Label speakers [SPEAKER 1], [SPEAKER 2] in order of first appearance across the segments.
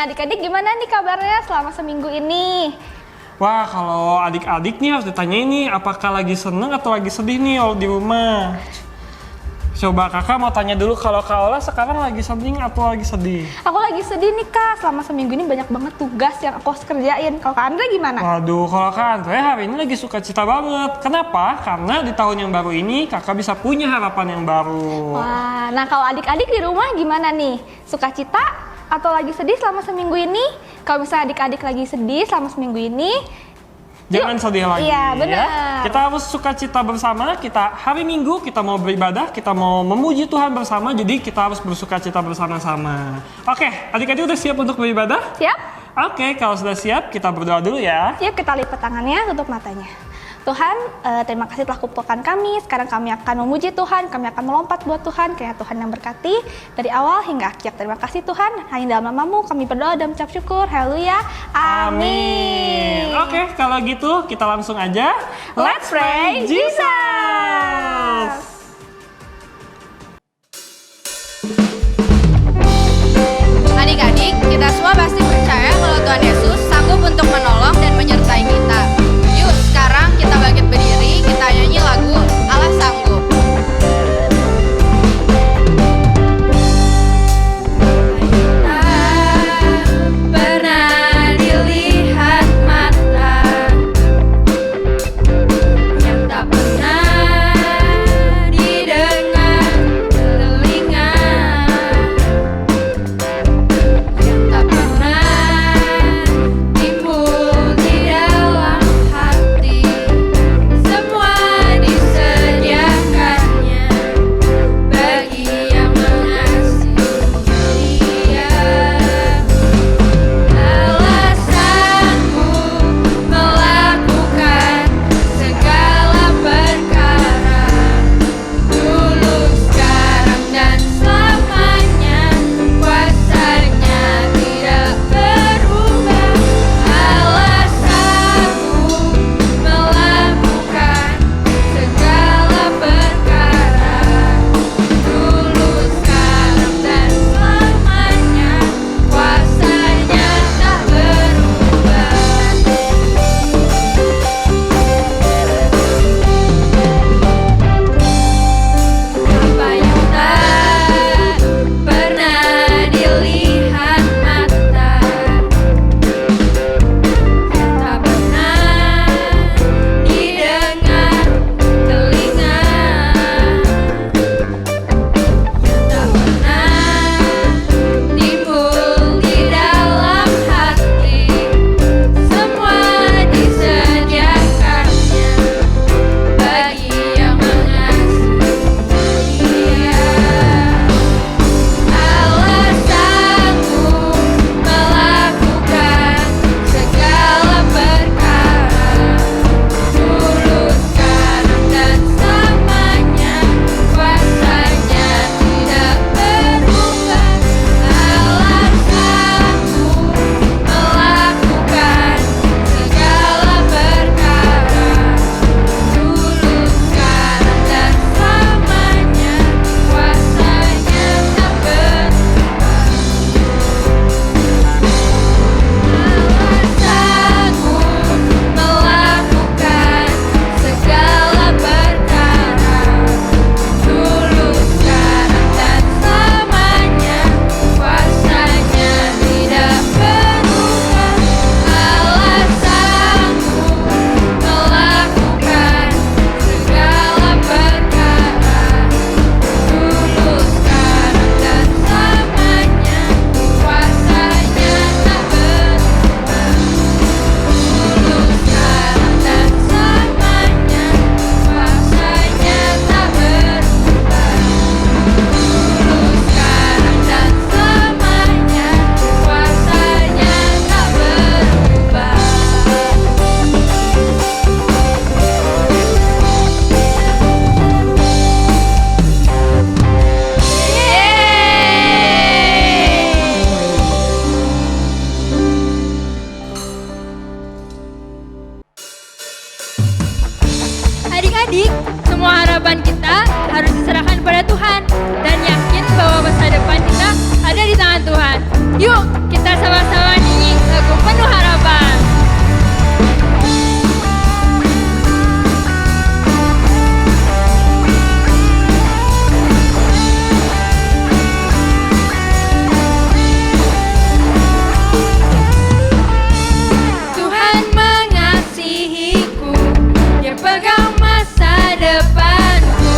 [SPEAKER 1] adik-adik gimana nih kabarnya selama seminggu ini?
[SPEAKER 2] Wah, kalau adik-adik nih harus ditanya ini, apakah lagi seneng atau lagi sedih nih di rumah? Coba kakak mau tanya dulu, kalau Kak Ola sekarang lagi seneng atau lagi sedih?
[SPEAKER 1] Aku lagi sedih nih kak, selama seminggu ini banyak banget tugas yang aku harus kerjain. Kalau Kak Andre gimana?
[SPEAKER 2] Waduh, kalau Kak Andre hari ini lagi sukacita banget. Kenapa? Karena di tahun yang baru ini kakak bisa punya harapan yang baru.
[SPEAKER 1] Wah, nah kalau adik-adik di rumah gimana nih? Sukacita atau lagi sedih selama seminggu ini? Kalau misalnya adik-adik lagi sedih selama seminggu ini,
[SPEAKER 2] Jangan sedih lagi.
[SPEAKER 1] Iya, benar.
[SPEAKER 2] Ya. Kita harus sukacita bersama. Kita hari Minggu kita mau beribadah, kita mau memuji Tuhan bersama. Jadi kita harus bersukacita bersama-sama. Oke, adik-adik udah siap untuk beribadah?
[SPEAKER 1] siap?
[SPEAKER 2] Oke, kalau sudah siap kita berdoa dulu ya.
[SPEAKER 1] Yuk kita lipat tangannya, tutup matanya. Tuhan, terima kasih telah kumpulkan kami. Sekarang kami akan memuji Tuhan, kami akan melompat buat Tuhan. Kiranya Tuhan yang berkati dari awal hingga akhir. Terima kasih Tuhan, hanya dalam nama-Mu kami berdoa dan mengucap syukur. Haleluya. Amin.
[SPEAKER 2] Oke, kalau gitu kita langsung aja.
[SPEAKER 1] Let's pray Jesus.
[SPEAKER 3] Adik-adik, kita semua pasti percaya kalau Tuhan Yesus sanggup untuk menolong dan menyertai kita. Yuk, sekarang kita bangkit berdiri, kita nyanyi lagu Allah Sanggup. Pernah dilihat mata yang tak pernah didengar telinga, yang tak pernah timbul di dalam hati, semua disediakannya bagi yang mengasihi Dia. Alasanmu melakukan segala perkara, dulu, sekarang, dan selamanya. Kuasanya tidak berubah. Alasanmu melakukan segala perkara, dulu, sekarang, dan selamanya. Kuasanya tak berubah. Apa yang tak pernah dilihat mata, yang tak pernah didengar telinga, yang tak pernah timbul di dalam hati, semua disediakannya bagi yang mengasihi Dia. Alasanmu melakukan segala perkara, dulu, sekarang, dan selamanya. Kuasanya tidak berubah. Alasanmu melakukan segala perkara, dulu, sekarang, dan selamanya. Kuasanya tak berubah. Alasanmu melakukan segala perkara, dulu, sekarang, dan selamanya. Kuasanya tidak berubah. Alasanmu melakukan segala perkara, dulu, sekarang, dan selamanya. Kuasanya tak berubah. Dulu, sekarang, dan selamanya. Kuasanya tak berubah. Dulu, sekarang, dan selamanya. Kuasanya tak berubah. Adik-adik, semua harapan kita harus diserahkan pada Tuhan dan yakin bahwa masa depan kita ada di tangan Tuhan. Yuk, kita sama-sama nyanyi lagu penuh harapan. Tuhan mengasihiku, Dia pegang masa depanku.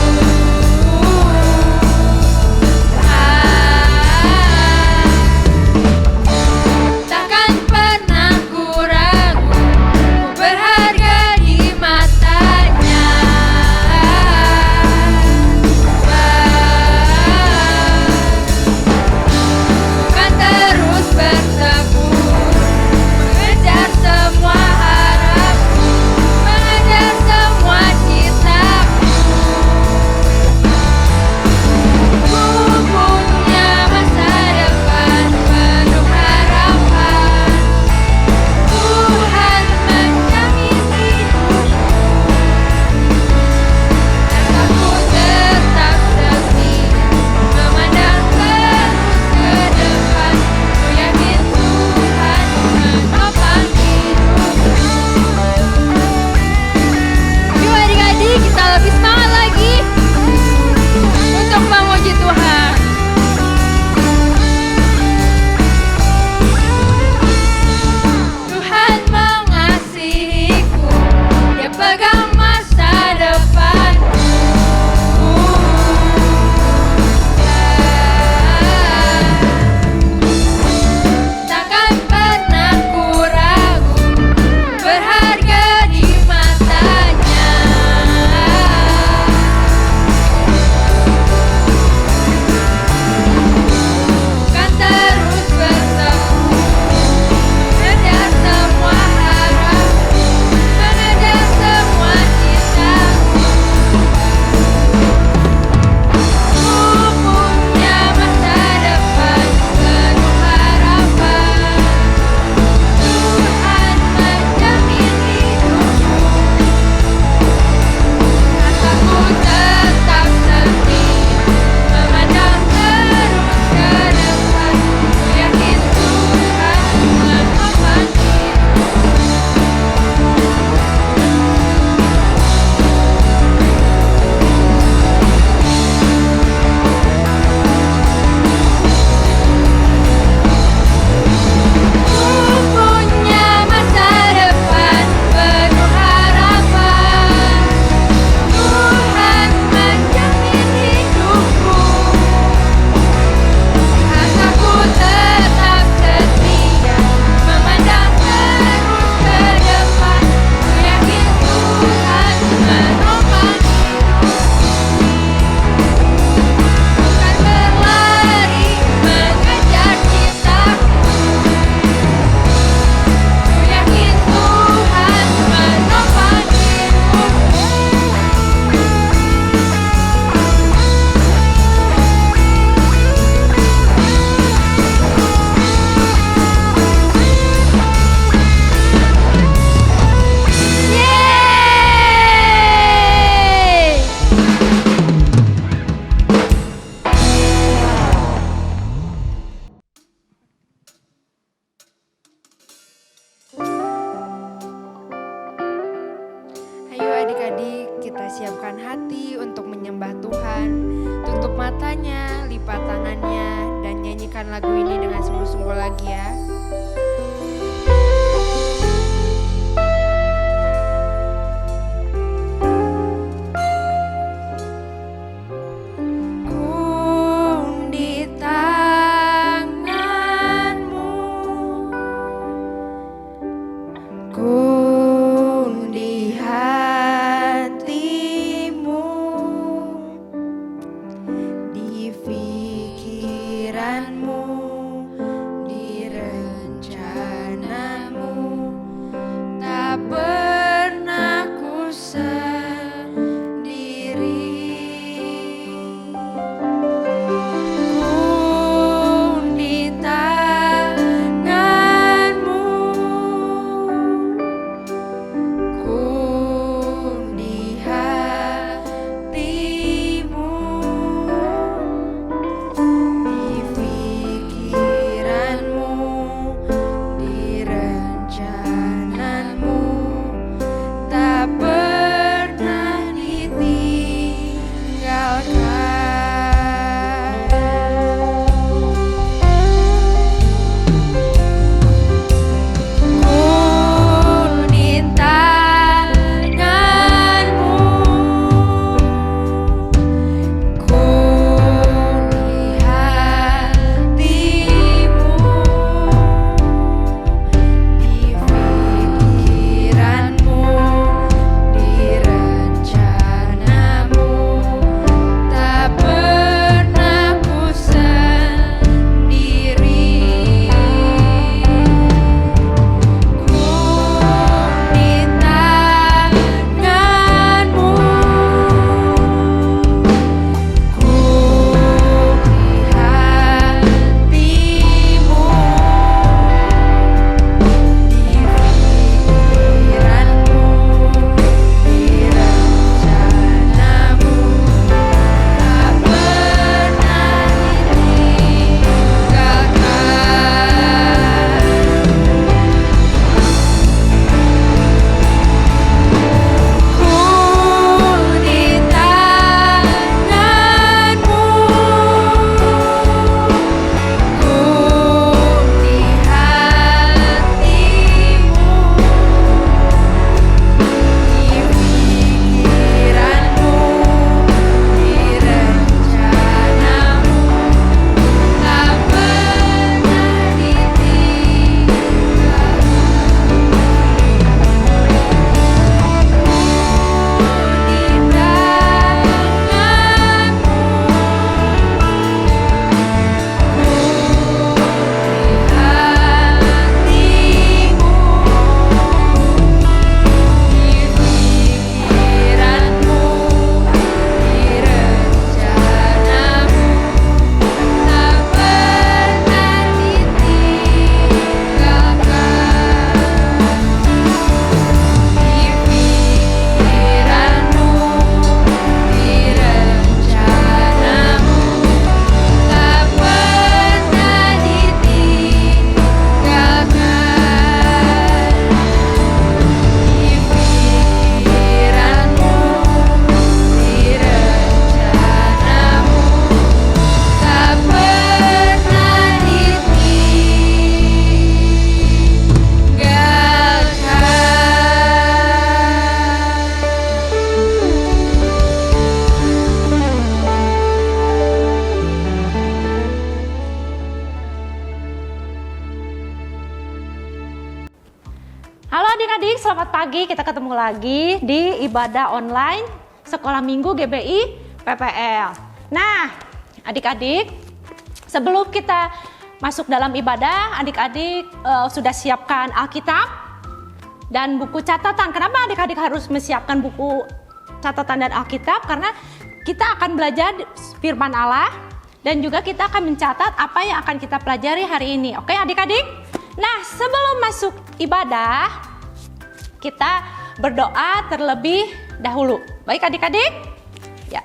[SPEAKER 3] Takkan pernah ku ragu, ku berharga di matanya. Bukan terus bertempur, mengejar semua harapku, mengejar semua citaku. Ku punya masa depan penuh harapan. Tuhan menjamin hidupku, dan aku tetap setia memandang terus ke depan. Ku yakin Tuhan menopang hidupku. Yuk adik-adik, kita lebih semangat lagi untuk memuji Tuhan. Tuhan mengasihiku, Dia pegang masa depanku. Takkan pernah ku ragu, berharga di matanya. Kan terus bertemu, mengejar semua harapku, mengejar semua citaku. Ku punya masa depan penuh harapan. Tuhan menjamin hidupku, rasaku tetap setia memandang terus ke depan. Ku yakin Tuhan menopang Ku punya masa depan penuh harapan. Tuhan menjamin hidupku, rasaku tetap setia memandang terus ke depan. Ku yakin Tuhan menopang hidupku, bukan berlari mengejar citaku. Ku yakin Tuhan menopang hidupku. Yeay! Ayo adik-adik, kita siapkan hati untuk menyembah Tuhan. Tutup matanya, lipat tangannya, dan nyanyikan lagu ini dengan sungguh-sungguh lagi ya. Kum di tanganmu, kum di hatimu, di pikiranmu, di rencanamu, tak pernah ku sendiri. Kum di tanganmu,
[SPEAKER 4] Halo adik-adik, selamat pagi. Kita ketemu lagi di ibadah online Sekolah Minggu GBI PPL. Nah, adik-adik, sebelum kita masuk dalam ibadah, adik-adik sudah siapkan Alkitab dan buku catatan. Kenapa adik-adik harus menyiapkan buku catatan dan Alkitab? Karena kita akan belajar firman Allah dan juga kita akan mencatat apa yang akan kita pelajari hari ini. Oke adik-adik? Nah, sebelum masuk ibadah, kita berdoa terlebih dahulu. Baik adik-adik? Ya.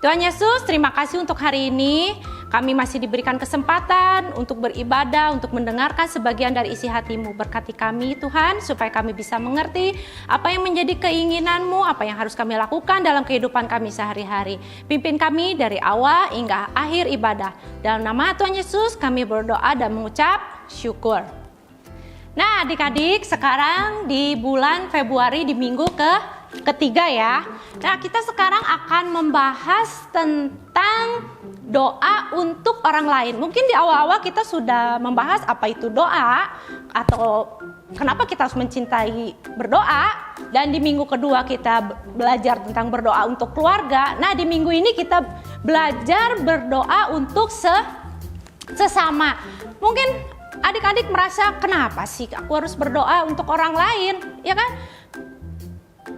[SPEAKER 4] Tuhan Yesus, terima kasih untuk hari ini. Kami masih diberikan kesempatan untuk beribadah, untuk mendengarkan sebagian dari isi hati-Mu. Berkati kami Tuhan, supaya kami bisa mengerti apa yang menjadi keinginan-Mu, apa yang harus kami lakukan dalam kehidupan kami sehari-hari. Pimpin kami dari awal hingga akhir ibadah. Dalam nama Tuhan Yesus kami berdoa dan mengucap syukur. Nah adik-adik, sekarang di bulan Februari di minggu ketiga ya. Nah kita sekarang akan membahas tentang doa untuk orang lain. Mungkin di awal-awal kita sudah membahas apa itu doa atau kenapa kita harus mencintai berdoa. Dan di minggu kedua kita belajar tentang berdoa untuk keluarga. Nah di minggu ini kita belajar berdoa untuk sesama. Mungkin adik-adik merasa kenapa sih aku harus berdoa untuk orang lain, ya kan?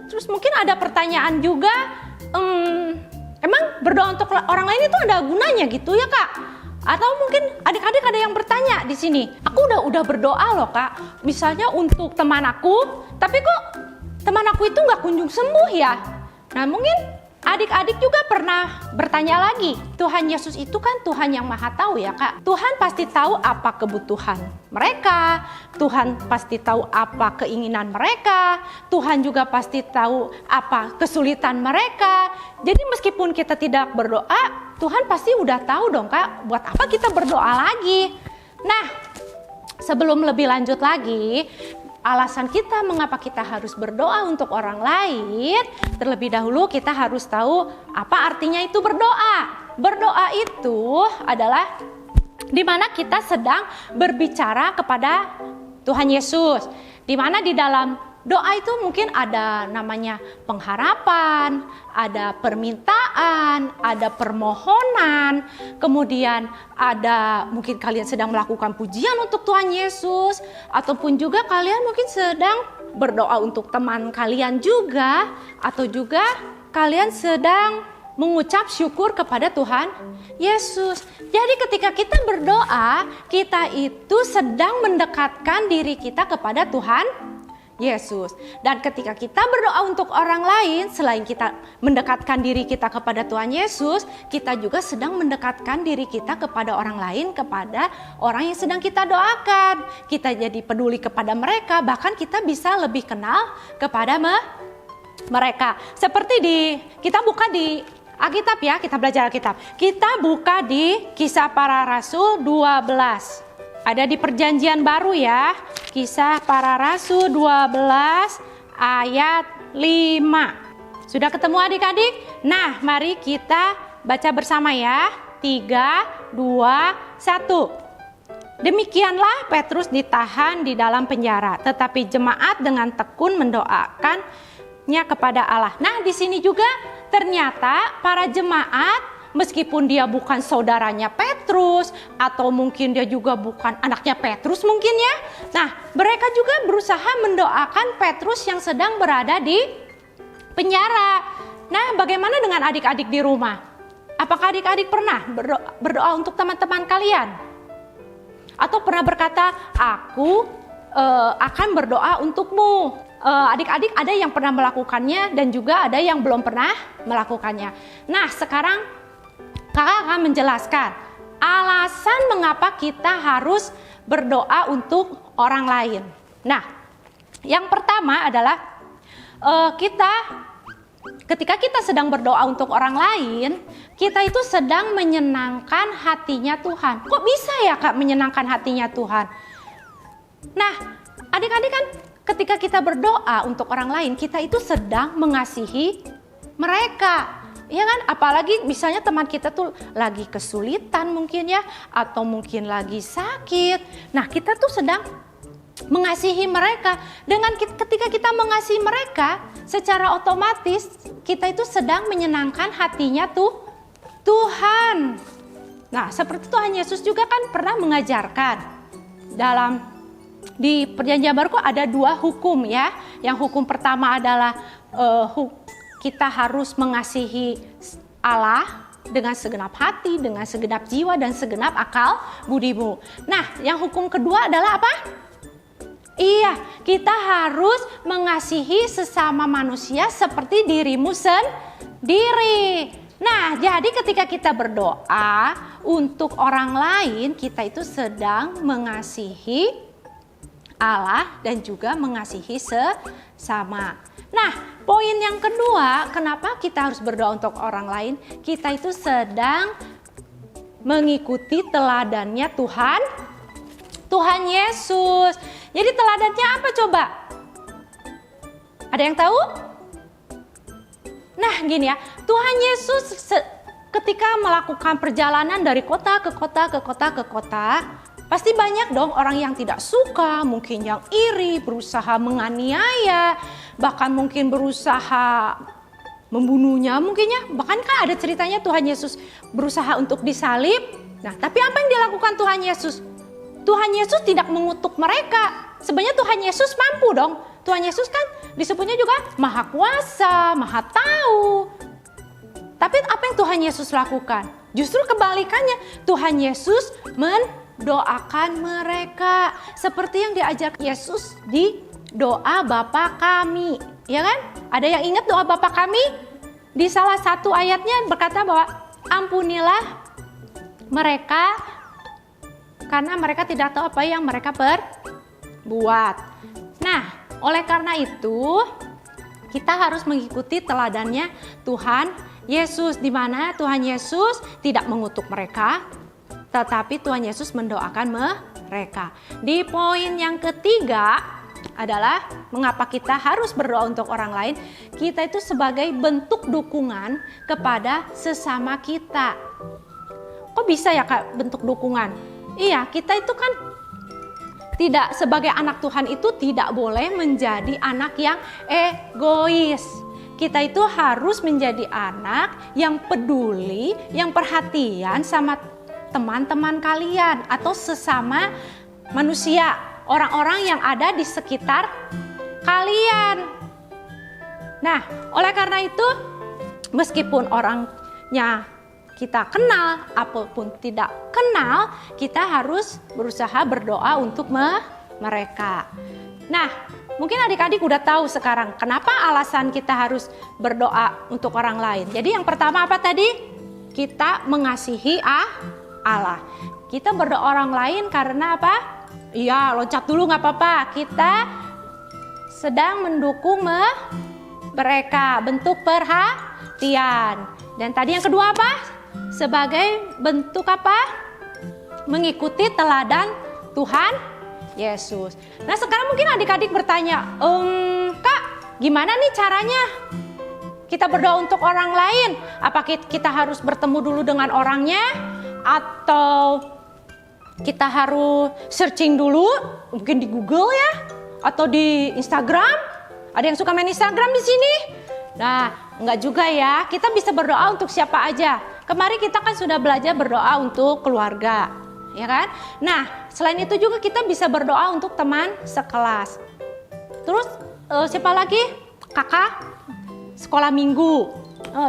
[SPEAKER 4] Terus mungkin ada pertanyaan juga, emang berdoa untuk orang lain itu ada gunanya gitu ya kak? Atau mungkin adik-adik ada yang bertanya di sini, aku udah berdoa loh kak, misalnya untuk teman aku, tapi kok teman aku itu nggak kunjung sembuh ya? Nah mungkin adik-adik juga pernah bertanya lagi, Tuhan Yesus itu kan Tuhan yang maha tahu ya kak. Tuhan pasti tahu apa kebutuhan mereka, Tuhan pasti tahu apa keinginan mereka, Tuhan juga pasti tahu apa kesulitan mereka. Jadi meskipun kita tidak berdoa, Tuhan pasti udah tahu dong kak, buat apa kita berdoa lagi. Nah, sebelum lebih lanjut lagi, alasan kita mengapa kita harus berdoa untuk orang lain, terlebih dahulu kita harus tahu apa artinya itu berdoa. Berdoa itu adalah di mana kita sedang berbicara kepada Tuhan Yesus. Di mana di dalam doa itu mungkin ada namanya pengharapan, ada permintaan, ada permohonan, kemudian ada mungkin kalian sedang melakukan pujian untuk Tuhan Yesus, ataupun juga kalian mungkin sedang berdoa untuk teman kalian juga, atau juga kalian sedang mengucap syukur kepada Tuhan Yesus. Jadi ketika kita berdoa, kita itu sedang mendekatkan diri kita kepada Tuhan Yesus. Dan ketika kita berdoa untuk orang lain, selain kita mendekatkan diri kita kepada Tuhan Yesus, kita juga sedang mendekatkan diri kita kepada orang lain, kepada orang yang sedang kita doakan. Kita jadi peduli kepada mereka, bahkan kita bisa lebih kenal kepada mereka. Seperti kita buka di Alkitab ya, kita belajar Alkitab. Kita buka di Kisah Para Rasul 12. Ada di Perjanjian Baru ya, Kisah Para Rasul 12 ayat 5. Sudah ketemu adik-adik? Nah, mari kita baca bersama ya. 3, 2, 1. Demikianlah Petrus ditahan di dalam penjara, tetapi jemaat dengan tekun mendoakannya kepada Allah. Nah, di sini juga ternyata para jemaat, meskipun dia bukan saudaranya Petrus, atau mungkin dia juga bukan anaknya Petrus mungkin ya. Nah, mereka juga berusaha mendoakan Petrus yang sedang berada di penjara. Nah, bagaimana dengan adik-adik di rumah? Apakah adik-adik pernah berdoa untuk teman-teman kalian? Atau pernah berkata, aku akan berdoa untukmu? Adik-adik ada yang pernah melakukannya dan juga ada yang belum pernah melakukannya. Nah, sekarang kakak akan menjelaskan alasan mengapa kita harus berdoa untuk orang lain. Nah, yang pertama adalah ketika kita sedang berdoa untuk orang lain, kita itu sedang menyenangkan hatinya Tuhan. Kok bisa ya kak menyenangkan hatinya Tuhan? Nah, adik-adik kan ketika kita berdoa untuk orang lain, kita itu sedang mengasihi mereka. Ya kan, apalagi misalnya teman kita tuh lagi kesulitan mungkin ya, atau mungkin lagi sakit. Nah, kita tuh sedang mengasihi mereka. Dengan ketika kita mengasihi mereka, secara otomatis kita itu sedang menyenangkan hatinya Tuhan. Nah, seperti Tuhan Yesus juga kan pernah mengajarkan di Perjanjian Baru ada 2 hukum ya. Yang hukum pertama adalah kita harus mengasihi Allah dengan segenap hati, dengan segenap jiwa dan segenap akal budimu. Nah, yang hukum kedua adalah apa? Iya, kita harus mengasihi sesama manusia seperti dirimu sendiri. Nah, jadi ketika kita berdoa untuk orang lain, kita itu sedang mengasihi Allah dan juga mengasihi sesama. Nah, poin yang kedua, kenapa kita harus berdoa untuk orang lain? Kita itu sedang mengikuti teladannya Tuhan Yesus. Jadi teladannya apa coba? Ada yang tahu? Nah, gini ya, Tuhan Yesus ketika melakukan perjalanan dari kota ke kota, pasti banyak dong orang yang tidak suka, mungkin yang iri, berusaha menganiaya, bahkan mungkin berusaha membunuhnya mungkin ya. Bahkan kan ada ceritanya Tuhan Yesus berusaha untuk disalib. Nah, tapi apa yang dilakukan Tuhan Yesus? Tuhan Yesus tidak mengutuk mereka. Sebenarnya Tuhan Yesus mampu dong. Tuhan Yesus kan disebutnya juga Maha Kuasa, Maha Tahu. Tapi apa yang Tuhan Yesus lakukan? Justru kebalikannya. Tuhan Yesus mendoakan mereka. Seperti yang diajarkan Yesus di doa Bapa kami. Ya kan? Ada yang ingat doa Bapa kami? Di salah satu ayatnya berkata bahwa ampunilah mereka karena mereka tidak tahu apa yang mereka perbuat. Nah, oleh karena itu kita harus mengikuti teladannya Tuhan Yesus, di mana Tuhan Yesus tidak mengutuk mereka, tetapi Tuhan Yesus mendoakan mereka. Di poin yang ketiga adalah mengapa kita harus berdoa untuk orang lain. Kita itu sebagai bentuk dukungan kepada sesama kita. Kok bisa ya Kak bentuk dukungan? Iya, kita itu kan tidak sebagai anak Tuhan itu tidak boleh menjadi anak yang egois. Kita itu harus menjadi anak yang peduli, yang perhatian sama teman-teman kalian atau sesama manusia, orang-orang yang ada di sekitar kalian. Nah, oleh karena itu meskipun orangnya kita kenal, apapun tidak kenal, kita harus berusaha berdoa untuk mereka. Nah, mungkin adik-adik udah tahu sekarang kenapa alasan kita harus berdoa untuk orang lain. Jadi yang pertama apa tadi? Kita mengasihi Allah. Kita berdoa orang lain karena apa? Iya, loncat dulu nggak apa-apa. Kita sedang mendukung mereka, bentuk perhatian. Dan tadi yang kedua apa? Sebagai bentuk apa? Mengikuti teladan Tuhan Yesus. Nah, sekarang mungkin adik-adik bertanya, Kak, gimana nih caranya kita berdoa untuk orang lain? Apa kita harus bertemu dulu dengan orangnya? Atau kita harus searching dulu? Mungkin di Google ya? Atau di Instagram? Ada yang suka main Instagram di sini? Nah, enggak juga ya. Kita bisa berdoa untuk siapa aja. Kemarin kita kan sudah belajar berdoa untuk keluarga, ya kan? Nah, selain itu juga kita bisa berdoa untuk teman sekelas. Terus siapa lagi? Kakak sekolah minggu.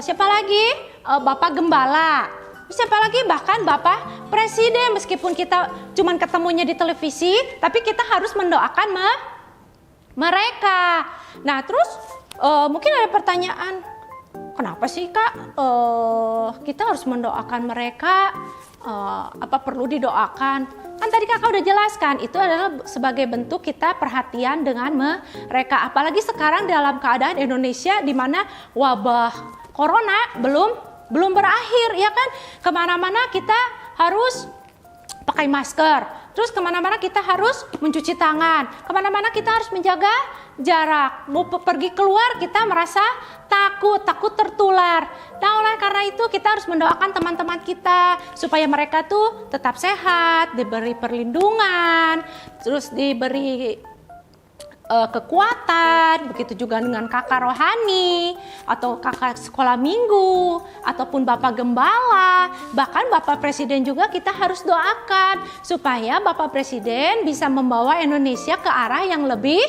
[SPEAKER 4] Siapa lagi? Bapak gembala. Siapa lagi? Bahkan Bapak presiden. Meskipun kita cuman ketemunya di televisi, tapi kita harus mendoakan mereka. Nah, terus mungkin ada pertanyaan, kenapa sih Kak kita harus mendoakan mereka? Apa perlu didoakan? Kan tadi Kakak udah jelaskan, itu adalah sebagai bentuk kita perhatian dengan mereka. Apalagi sekarang dalam keadaan Indonesia di mana wabah corona belum berakhir, ya kan? Kemana-mana kita harus pakai masker, Terus kemana-mana kita harus mencuci tangan. Kemana-mana kita harus menjaga jarak. Mau pergi keluar kita merasa takut tertular. Nah oleh karena itu kita harus mendoakan teman-teman kita supaya mereka tuh tetap sehat, diberi perlindungan, terus diberi kekuatan, begitu juga dengan kakak rohani atau kakak sekolah minggu ataupun bapak gembala, bahkan bapak presiden juga kita harus doakan supaya bapak presiden bisa membawa Indonesia ke arah yang lebih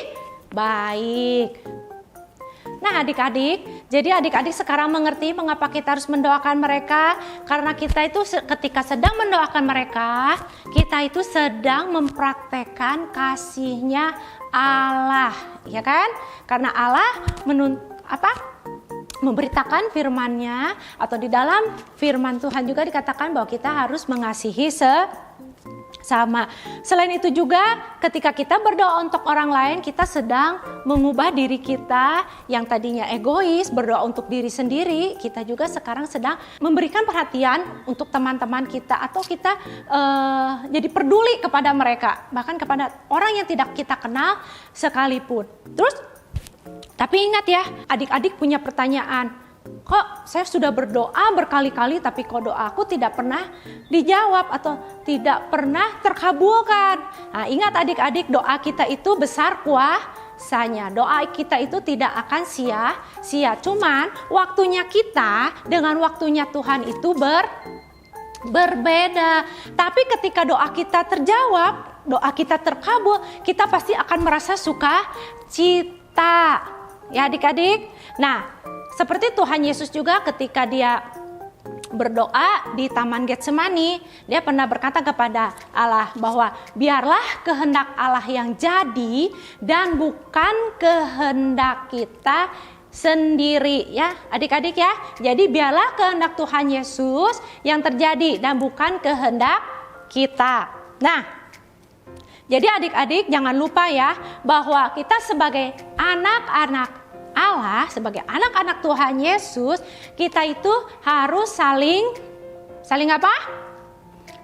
[SPEAKER 4] baik. Nah adik-adik, jadi adik-adik sekarang mengerti mengapa kita harus mendoakan mereka, karena kita itu ketika sedang mendoakan mereka, kita itu sedang mempraktekkan kasihnya Allah, ya kan? Karena Allah memberitakan firman-Nya, atau di dalam firman Tuhan juga dikatakan bahwa kita harus mengasihi sama. Selain itu juga ketika kita berdoa untuk orang lain, kita sedang mengubah diri kita yang tadinya egois, berdoa untuk diri sendiri. Kita juga sekarang sedang memberikan perhatian untuk teman-teman kita, atau kita jadi peduli kepada mereka, bahkan kepada orang yang tidak kita kenal sekalipun. Terus tapi ingat ya, adik-adik punya pertanyaan. Kok saya sudah berdoa berkali-kali tapi kok doaku tidak pernah dijawab atau tidak pernah terkabulkan. Nah, ingat adik-adik, doa kita itu besar kuasanya. Doa kita itu tidak akan sia-sia. Cuman waktunya kita dengan waktunya Tuhan itu berbeda. Tapi ketika doa kita terjawab, doa kita terkabul, kita pasti akan merasa sukacita. Ya adik-adik. Nah, seperti Tuhan Yesus juga ketika dia berdoa di Taman Getsemani, dia pernah berkata kepada Allah bahwa biarlah kehendak Allah yang jadi dan bukan kehendak kita sendiri, ya adik-adik ya. Jadi biarlah kehendak Tuhan Yesus yang terjadi dan bukan kehendak kita. Nah, jadi adik-adik jangan lupa ya bahwa kita sebagai anak-anak Allah, sebagai anak-anak Tuhan Yesus, kita itu harus saling apa?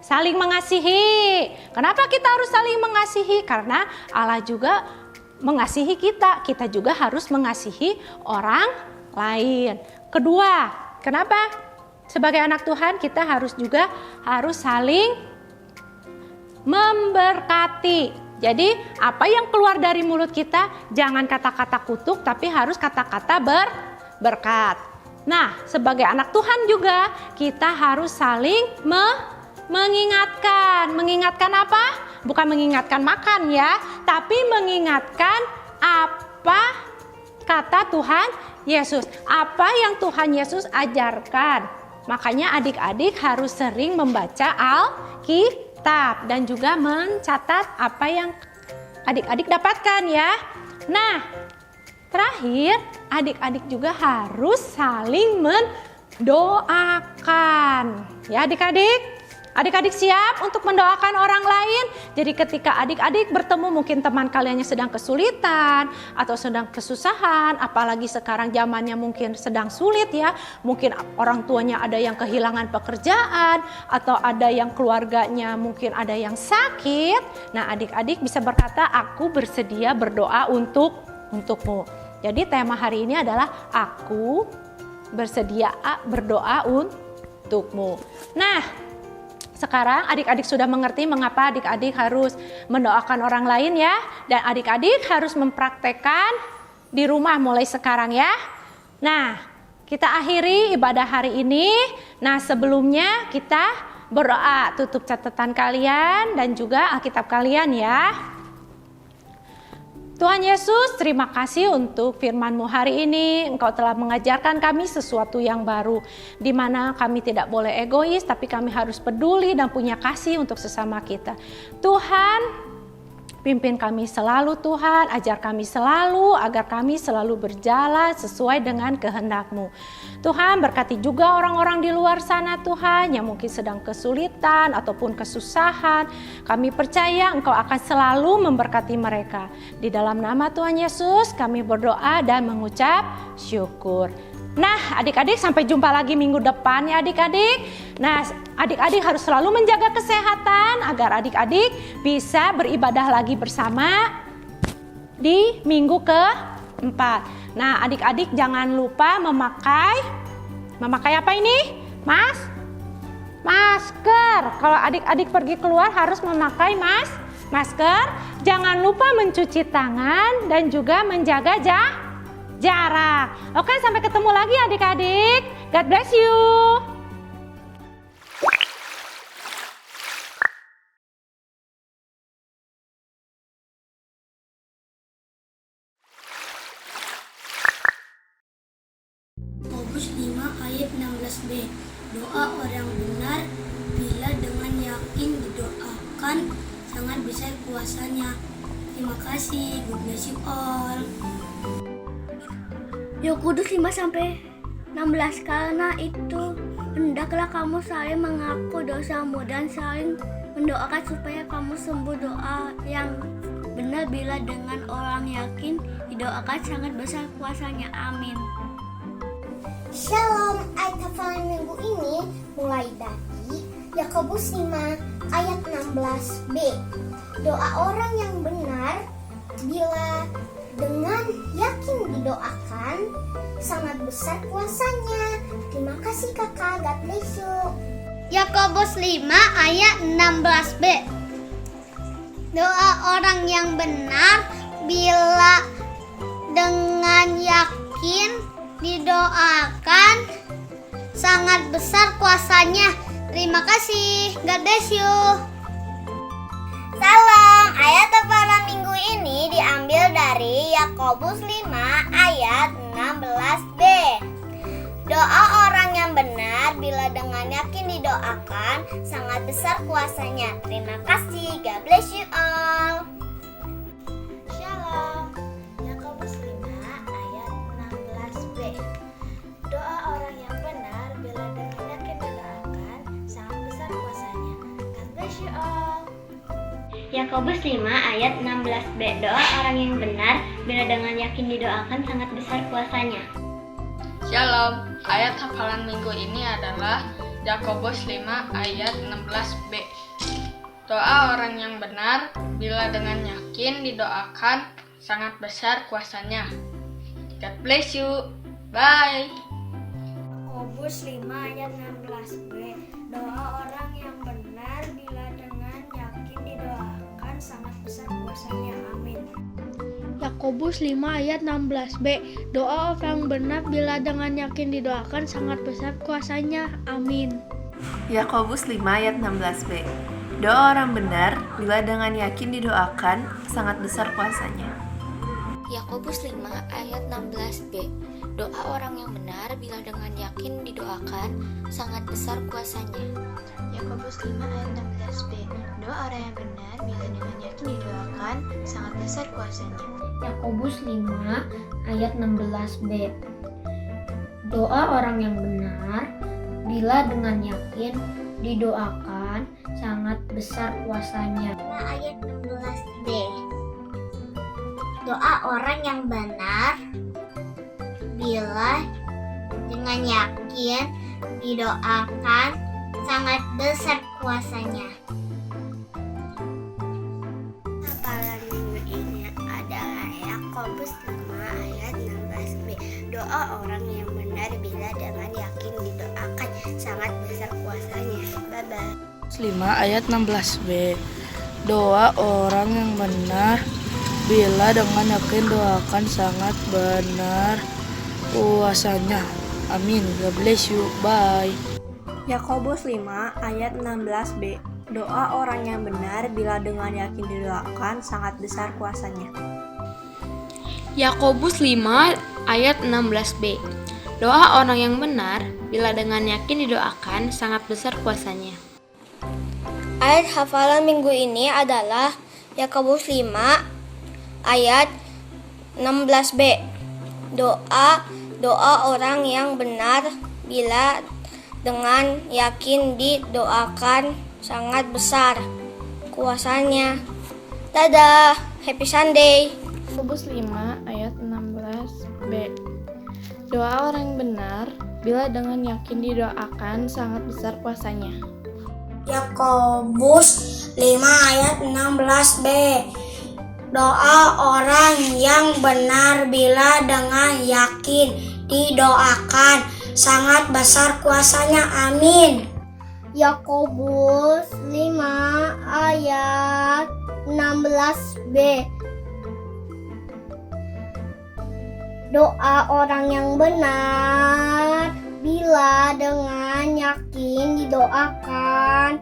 [SPEAKER 4] Saling mengasihi. Kenapa kita harus saling mengasihi? Karena Allah juga mengasihi kita. Kita juga harus mengasihi orang lain. Kedua, kenapa? Sebagai anak Tuhan kita harus saling memberkati. Jadi apa yang keluar dari mulut kita jangan kata-kata kutuk, tapi harus kata-kata berkat. Nah, sebagai anak Tuhan juga kita harus saling mengingatkan. Mengingatkan apa? Bukan mengingatkan makan ya, tapi mengingatkan apa kata Tuhan Yesus. Apa yang Tuhan Yesus ajarkan. Makanya adik-adik harus sering membaca Alkitab dan juga mencatat apa yang adik-adik dapatkan ya. Nah, terakhir adik-adik juga harus saling mendoakan. Ya adik-adik. Adik-adik siap untuk mendoakan orang lain. Jadi ketika adik-adik bertemu mungkin teman kalian yang sedang kesulitan atau sedang kesusahan, apalagi sekarang zamannya mungkin sedang sulit ya. Mungkin orang tuanya ada yang kehilangan pekerjaan atau ada yang keluarganya mungkin ada yang sakit. Nah, adik-adik bisa berkata, aku bersedia berdoa untukmu. Jadi tema hari ini adalah aku bersedia berdoa untukmu. Nah, sekarang adik-adik sudah mengerti mengapa adik-adik harus mendoakan orang lain ya. Dan adik-adik harus mempraktekkan di rumah mulai sekarang ya. Nah, kita akhiri ibadah hari ini. Nah, sebelumnya kita berdoa, tutup catatan kalian dan juga Alkitab kalian ya. Tuhan Yesus, terima kasih untuk firman-Mu hari ini. Engkau telah mengajarkan kami sesuatu yang baru, di mana kami tidak boleh egois, tapi kami harus peduli dan punya kasih untuk sesama kita. Tuhan, pimpin kami selalu Tuhan, ajar kami selalu agar kami selalu berjalan sesuai dengan kehendak-Mu. Tuhan, berkati juga orang-orang di luar sana Tuhan yang mungkin sedang kesulitan ataupun kesusahan. Kami percaya Engkau akan selalu memberkati mereka. Di dalam nama Tuhan Yesus kami berdoa dan mengucap syukur. Nah, adik-adik sampai jumpa lagi minggu depan ya adik-adik. Nah, adik-adik harus selalu menjaga kesehatan agar adik-adik bisa beribadah lagi bersama di minggu keempat. Nah, adik-adik jangan lupa memakai apa ini? Masker. Kalau adik-adik pergi keluar harus memakai masker. Jangan lupa mencuci tangan dan juga menjaga jarak. Oke, sampai ketemu lagi adik-adik. God bless you.
[SPEAKER 5] Yakobus 5 ayat 16b. Doa orang benar bila dengan yakin didoakan sangat besar kuasanya. Terima kasih. God bless you all. Yakobus 5 sampai 16. Karena itu hendaklah kamu saling mengaku dosamu dan saling mendoakan supaya kamu sembuh. Doa yang benar bila dengan orang yakin didoakan sangat besar kuasanya. Amin.
[SPEAKER 6] Shalom, ayat hafalan minggu ini mulai dari Yakobus 5 ayat 16b. Doa orang yang benar bila dengan yakin didoakan sangat besar kuasanya. Terima kasih kakak, God bless you.
[SPEAKER 5] Yakobus 5 ayat 16b. Doa orang yang benar bila dengan yakin didoakan sangat besar kuasanya. Terima kasih. God bless you.
[SPEAKER 6] Salam, ayat hafalan minggu ini diambil dari Yakobus 5 ayat 16b. Doa orang yang benar bila dengan yakin didoakan sangat besar kuasanya. Terima kasih. God bless you all. Shalom. Yakobus 5 ayat 16b. Doa orang yang benar bila dengan yakin didoakan sangat besar kuasanya. God bless you all.
[SPEAKER 5] Yakobus 5 ayat 16b. Doa orang yang benar bila dengan yakin didoakan sangat besar kuasanya.
[SPEAKER 3] Shalom, ayat hafalan minggu ini adalah Yakobus 5 ayat 16b. Doa orang yang benar bila dengan yakin didoakan sangat besar kuasanya. God bless you. Bye.
[SPEAKER 6] Yakobus 5 ayat 16b. Doa orang yang benar bila dengan yakin didoakan sangat besar kuasanya. Amin.
[SPEAKER 7] Yakobus 5 ayat 16b. Doa orang benar bila dengan yakin didoakan sangat besar kuasanya. Amin.
[SPEAKER 8] Yakobus 5 ayat 16b. Doa orang benar bila dengan yakin didoakan sangat besar kuasanya.
[SPEAKER 9] Yakobus 5 ayat 16b. Doa orang yang benar bila dengan yakin didoakan sangat besar kuasanya. Yakobus 5 ayat 16b. Doa orang yang benar bila dengan yakin didoakan sangat besar kuasanya.
[SPEAKER 5] Yakobus 5 ayat 16b. Doa orang yang benar bila dengan yakin didoakan sangat besar kuasanya.
[SPEAKER 6] Ayat 16b. Doa orang yang benar bila dengan yakin didoakan sangat besar kuasanya. Hafalan minggu ini adalah Yakobus 5 ayat 16b. Doa orang yang benar bila dengan yakin didoakan sangat besar kuasanya. Bye-bye.
[SPEAKER 7] 5 ayat 16b. Doa orang yang benar bila dengan yakin doakan sangat benar kuasanya. Amin. God bless you. Bye.
[SPEAKER 10] Yakobus 5 ayat 16b. Doa orang yang benar bila dengan yakin didoakan sangat besar kuasanya.
[SPEAKER 9] Yakobus 5 ayat 16b. Doa orang yang benar bila dengan yakin didoakan sangat besar kuasanya.
[SPEAKER 6] Ayat hafalan minggu ini adalah Yakobus 5 ayat 16b. Doa orang yang benar bila dengan yakin didoakan sangat besar kuasanya. Dadah, happy Sunday.
[SPEAKER 7] Yakobus 5 ayat 16b.
[SPEAKER 3] Doa orang yang benar, bila dengan yakin didoakan, sangat besar kuasanya.
[SPEAKER 6] Yakobus 5 ayat 16b. Doa orang yang benar bila dengan yakin didoakan, sangat besar kuasanya. Amin. Yakobus 5 ayat 16b. Doa orang yang benar bila dengan yakin didoakan,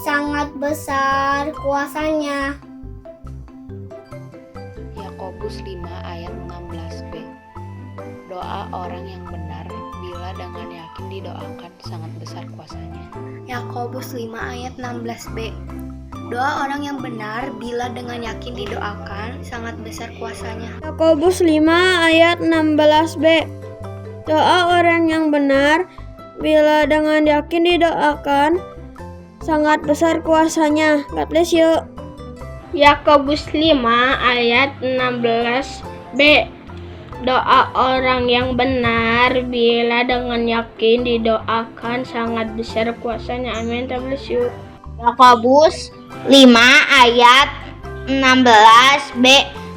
[SPEAKER 6] sangat besar kuasanya.
[SPEAKER 9] Yakobus 5 ayat 16b. Doa orang yang benar bila dengan yakin didoakan, sangat besar kuasanya.
[SPEAKER 5] Yakobus 5 ayat 16b. Doa orang yang benar bila dengan yakin didoakan, sangat besar kuasanya.
[SPEAKER 10] Yakobus 5 ayat 16b. Doa orang yang benar bila dengan yakin didoakan, sangat besar kuasanya. God bless you.
[SPEAKER 3] Yakobus 5 ayat 16b. Doa orang yang benar bila dengan yakin didoakan, sangat besar kuasanya. Amin. God bless you.
[SPEAKER 6] Yakobus 5 ayat 16b.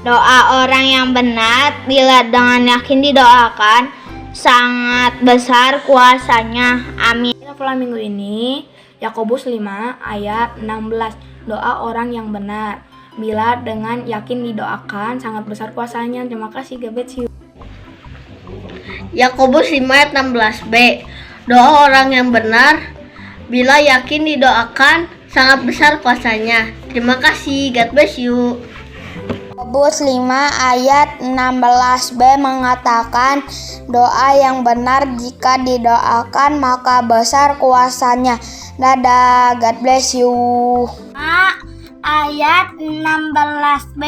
[SPEAKER 6] Doa orang yang benar bila dengan yakin didoakan, sangat besar kuasanya. Amin.
[SPEAKER 10] Hafalan minggu ini Yakobus 5 ayat 16. Doa orang yang benar bila dengan yakin didoakan, sangat besar kuasanya. Terima kasih, God bless you.
[SPEAKER 3] Yakobus 5 ayat 16b. Doa orang yang benar bila yakin didoakan, sangat besar kuasanya. Terima kasih. God bless you.
[SPEAKER 6] Yakobus 5 ayat 16b mengatakan, doa yang benar jika didoakan maka besar kuasanya. Dadah, God bless you. Ayat 16b.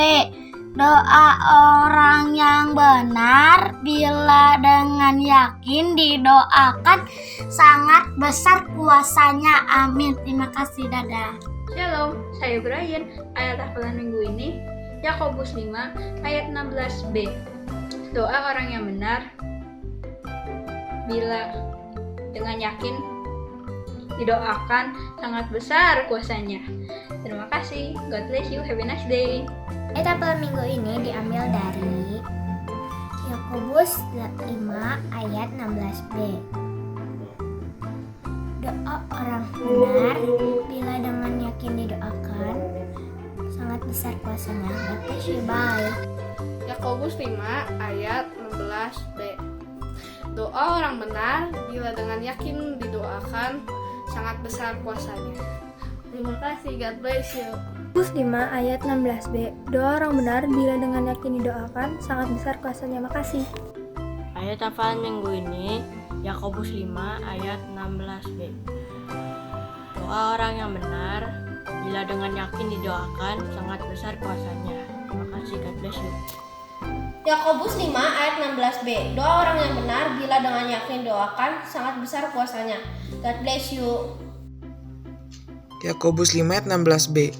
[SPEAKER 6] Doa orang yang benar bila dengan yakin didoakan, sangat besar kuasanya. Amin. Terima kasih. Dadah.
[SPEAKER 3] Shalom, saya Brian. Ayat hafalan minggu ini Yakobus 5 ayat 16b. Doa orang yang benar bila dengan yakin didoakan, sangat besar kuasanya. Terima kasih. God bless you. Have a nice day.
[SPEAKER 6] Ayat hafalan minggu ini diambil dari Yakobus 5 ayat 16b. Doa orang benar bila dengan yakin didoakan, sangat besar kuasanya. God bless you. Bye.
[SPEAKER 3] Yakobus 5 ayat 16b. Doa orang benar bila dengan yakin didoakan, sangat besar kuasanya. Terima kasih. God bless you.
[SPEAKER 10] Yakobus 5 ayat 16b. Doa orang benar bila dengan yakin didoakan, sangat besar kuasanya. Makasih.
[SPEAKER 7] Ayat hafalan minggu ini Yakobus 5 ayat 16b. Doa orang yang benar bila dengan yakin didoakan, sangat besar kuasanya. Terima kasih. God bless you.
[SPEAKER 10] Yakobus 5 ayat 16b. Doa orang yang benar bila dengan yakin didoakan, sangat besar kuasanya. God bless you.
[SPEAKER 11] Yakobus 5 ayat 16b.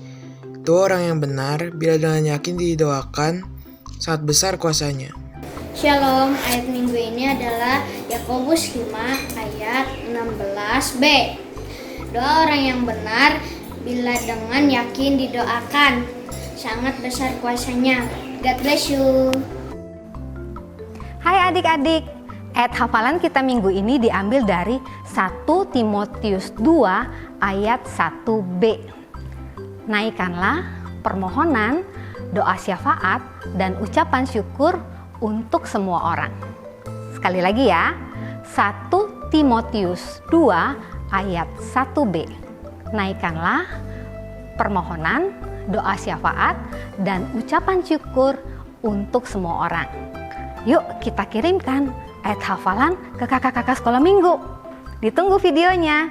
[SPEAKER 11] Doa orang yang benar bila dengan yakin didoakan, sangat besar kuasanya.
[SPEAKER 6] Shalom, ayat minggu ini adalah Yakobus 5 ayat 16b. Doa orang yang benar bila dengan yakin didoakan, sangat besar kuasanya. God bless you.
[SPEAKER 4] Hai adik-adik, ayat hafalan kita minggu ini diambil dari 1 Timotius 2 ayat 1b. Naikkanlah permohonan, doa syafaat, dan ucapan syukur untuk semua orang. Sekali lagi ya, 1 Timotius 2 ayat 1b. Naikkanlah permohonan, doa syafaat, dan ucapan syukur untuk semua orang. Yuk kita kirimkan ayat hafalan ke kakak-kakak sekolah minggu. Ditunggu videonya.